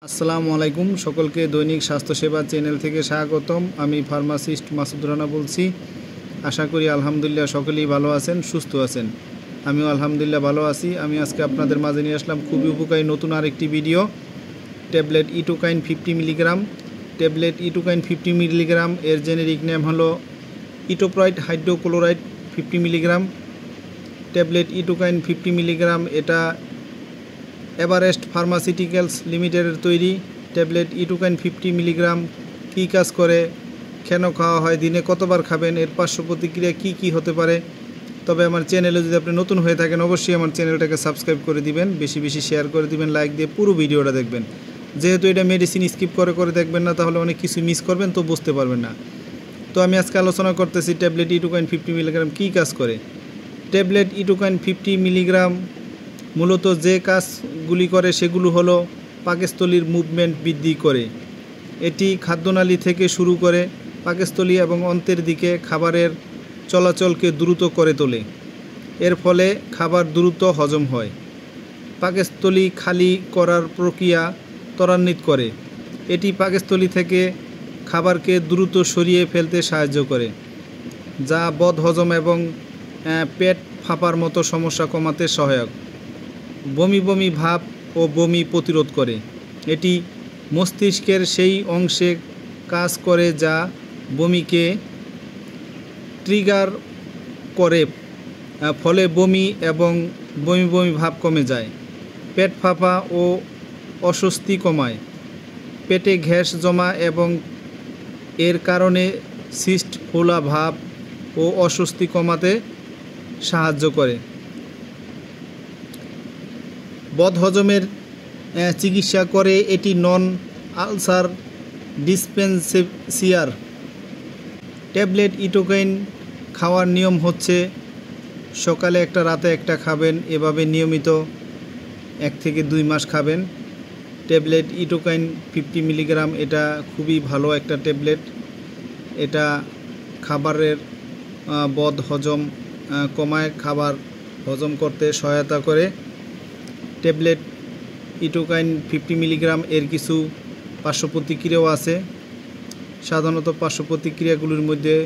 আসসালামু আলাইকুম সকলকে দৈনিক স্বাস্থ্যসেবা চ্যানেল থেকে স্বাগতম। আমি ফার্মাসিস্ট মাসুদ রানা বলছি। আশা করি আলহামদুলিল্লাহ সকলেই ভালো আছেন, সুস্থ আছেন। আমিও আলহামদুলিল্লাহ ভালো আছি। আমি আজকে আপনাদের মাঝে নিয়ে আসলাম খুবই উপকারী নতুন আরেকটি ভিডিও। ট্যাবলেট ইটোকাইন 50 মিলিগ্রাম। ট্যাবলেট ইটোকাইন 50 মিলিগ্রাম এর জেনেরিক নেম হলো ইটোপ্রয়েড হাইড্রোক্লোরাইড 50 মিলিগ্রাম। ট্যাবলেট ইটোকাইন 50 মিলিগ্রাম এটা এভারেস্ট ফার্মাসিউটিক্যালস লিমিটেডের তৈরি। ট্যাবলেট ইটোকাইন 50 মিলিগ্রাম কী কাজ করে, কেন খাওয়া হয়, দিনে কতবার খাবেন, এর পার্শ্ব প্রতিক্রিয়া কী কী হতে পারে। তবে আমার চ্যানেলে যদি আপনি নতুন হয়ে থাকেন অবশ্যই আমার চ্যানেলটাকে সাবস্ক্রাইব করে দিবেন, বেশি বেশি শেয়ার করে দিবেন, লাইক দিয়ে পুরো ভিডিওটা দেখবেন। যেহেতু এটা মেডিসিন স্কিপ করে করে দেখবেন না, তাহলে অনেক কিছু মিস করবেন, তো বুঝতে পারবেন না। তো আমি আজকে আলোচনা করতেছি ট্যাবলেট ইটোকাইন 50 মিলিগ্রাম কী কাজ করে। ট্যাবলেট ইটোকাইন 50 মিলিগ্রাম মূলত যে কাজগুলি করে সেগুলো হলো পাকস্থলীর মুভমেন্ট বৃদ্ধি করে। এটি খাদ্যনালী থেকে শুরু করে পাকস্থলী এবং অন্ত্রের দিকে খাবারের চলাচলকে দ্রুত করে তোলে। এর ফলে খাবার দ্রুত হজম হয়। পাকস্থলী খালি করার প্রক্রিয়া ত্বরান্বিত করে। এটি পাকস্থলী থেকে খাবারকে দ্রুত সরিয়ে ফেলতে সাহায্য করে, যা বদহজম এবং পেট ফাঁপার মতো সমস্যা কমাতে সহায়ক। বমি বমি ভাব ও বমি প্রতিরোধ করে। এটি মস্তিষ্কের সেই অংশে কাজ করে যা বমিকে ট্রিগার করে, ফলে বমি এবং বমি বমি ভাব কমে যায়। পেট ফাঁপা ও অস্বস্তি কমায়। পেটে গ্যাস জমা এবং এর কারণে সিস্ট ফোলা ভাব ও অস্বস্তি কমাতে সাহায্য করে। বদহজমের চিকিৎসা করে। এটি নন আলসার ডিসপেন্সিয়ার। ট্যাবলেট ইটোকাইন খাওয়ার নিয়ম হচ্ছে সকালে একটা, রাতে একটা খাবেন। এভাবে নিয়মিত 1 থেকে 2 মাস খাবেন। ট্যাবলেট ইটোকাইন 50 মিলিগ্রাম এটা খুবই ভালো একটা ট্যাবলেট। এটা খাবারের বদহজম কমায়, খাবার হজম করতে সহায়তা করে। ট্যাবলেট ইটোকাইন 50 মিলিগ্রাম এর কিছু পার্শ্ব প্রতিক্রিয়াও আছে। সাধারণত পার্শ্ব প্রতিক্রিয়াগুলির মধ্যে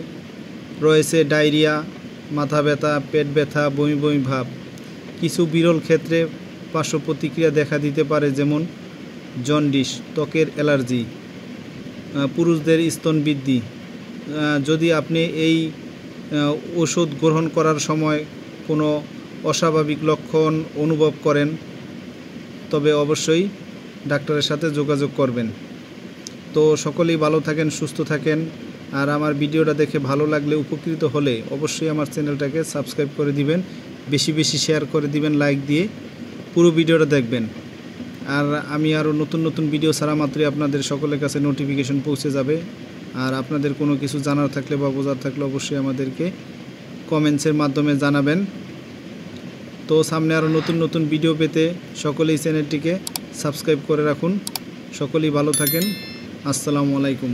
রয়েছে ডায়রিয়া, মাথা ব্যথা, পেট ব্যথা, বমি বমি ভাব। কিছু বিরল ক্ষেত্রে পার্শ্ব প্রতিক্রিয়া দেখা দিতে পারে, যেমন জন্ডিস, ত্বকের অ্যালার্জি, পুরুষদের স্তন বৃদ্ধি। যদি আপনি এই ওষুধ গ্রহণ করার সময় কোনো অস্বাভাবিক লক্ষণ অনুভব করেন তবে অবশ্যই ডাক্তারের সাথে যোগাযোগ করবেন। তো সকলেই ভালো থাকেন, সুস্থ থাকেন। আর আমার ভিডিওটা দেখে ভালো লাগলে, উপকৃত হলে অবশ্যই আমার চ্যানেলটাকে সাবস্ক্রাইব করে দিবেন, বেশি বেশি শেয়ার করে দিবেন, লাইক দিয়ে পুরো ভিডিওটা দেখবেন। আর আমি আরও নতুন নতুন ভিডিও ছাড়া মাত্রই আপনাদের সকলের কাছে নোটিফিকেশন পৌঁছে যাবে। আর আপনাদের কোনো কিছু জানার থাকলে বা বোঝার থাকলে অবশ্যই আমাদেরকে কমেন্টসের মাধ্যমে জানাবেন। তো সামনে আরও নতুন নতুন ভিডিও পেতে সকলেই চ্যানেলটিকে সাবস্ক্রাইব করে রাখুন। সকলেই ভালো থাকেন। আসসালামু আলাইকুম।